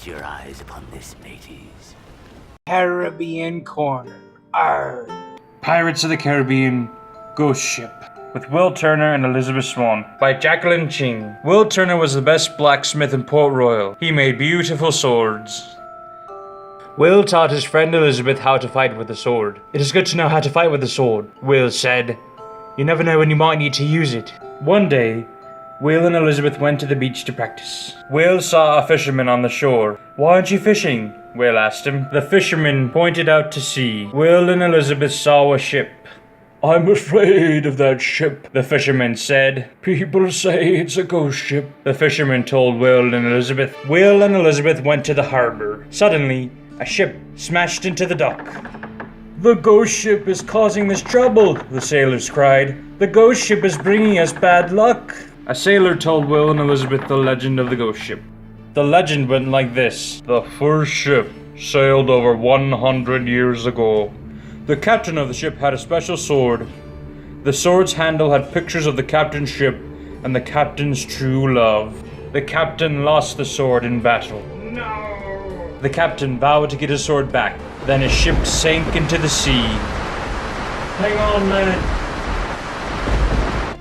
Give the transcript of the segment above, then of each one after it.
your eyes upon this, mateys. Caribbean Corner. Arr. Pirates of the Caribbean Ghost Ship with Will Turner and Elizabeth Swann by Jacqueline Ching. Will Turner was the best blacksmith in Port Royal. He made beautiful swords. Will taught his friend Elizabeth how to fight with a sword. It is good to know how to fight with a sword, Will said. You never know when you might need to use it. One day, Will and Elizabeth went to the beach to practice. Will saw a fisherman on the shore. Why aren't you fishing? Will asked him. The fisherman pointed out to sea. Will and Elizabeth saw a ship. I'm afraid of that ship, the fisherman said. People say it's a ghost ship, the fisherman told Will and Elizabeth. Will and Elizabeth went to the harbor. Suddenly, a ship smashed into the dock. The ghost ship is causing this trouble, the sailors cried. The ghost ship is bringing us bad luck. A sailor told Will and Elizabeth the legend of the ghost ship. The legend went like this. The first ship sailed over 100 years ago. The captain of the ship had a special sword. The sword's handle had pictures of the captain's ship and the captain's true love. The captain lost the sword in battle. No! The captain vowed to get his sword back. Then his ship sank into the sea. Hang on, man.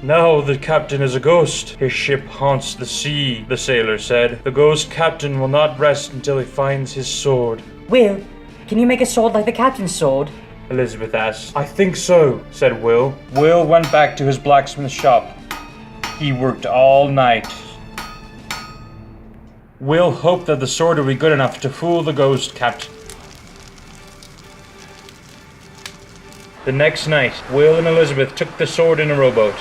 Now the captain is a ghost. His ship haunts the sea, the sailor said. The ghost captain will not rest until he finds his sword. Will, can you make a sword like the captain's sword? Elizabeth asked. I think so, said Will. Will went back to his blacksmith shop. He worked all night. Will hoped that the sword would be good enough to fool the ghost captain. The next night, Will and Elizabeth took the sword in a rowboat.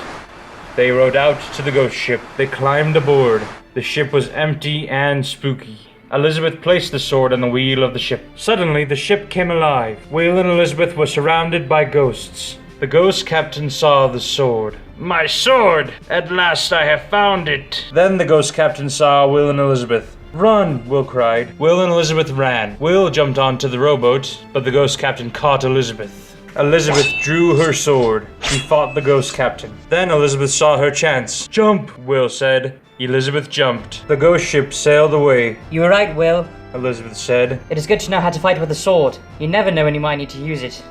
They rowed out to the ghost ship. They climbed aboard. The ship was empty and spooky. Elizabeth placed the sword on the wheel of the ship. Suddenly, the ship came alive. Will and Elizabeth were surrounded by ghosts. The ghost captain saw the sword. My sword! At last I have found it! Then the ghost captain saw Will and Elizabeth. Run, Will cried. Will and Elizabeth ran. Will jumped onto the rowboat, but the ghost captain caught Elizabeth. Elizabeth drew her sword. She fought the ghost captain. Then Elizabeth saw her chance. Jump, Will said. Elizabeth jumped. The ghost ship sailed away. You were right, Will. Elizabeth said. It is good to know how to fight with a sword. You never know when you might need to use it.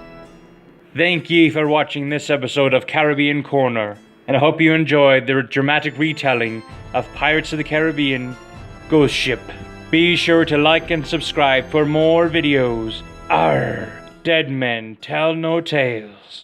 Thank you for watching this episode of Caribbean Corner, and I hope you enjoyed the dramatic retelling of Pirates of the Caribbean Ghost Ship. Be sure to like and subscribe for more videos. Arr! Dead men tell no tales.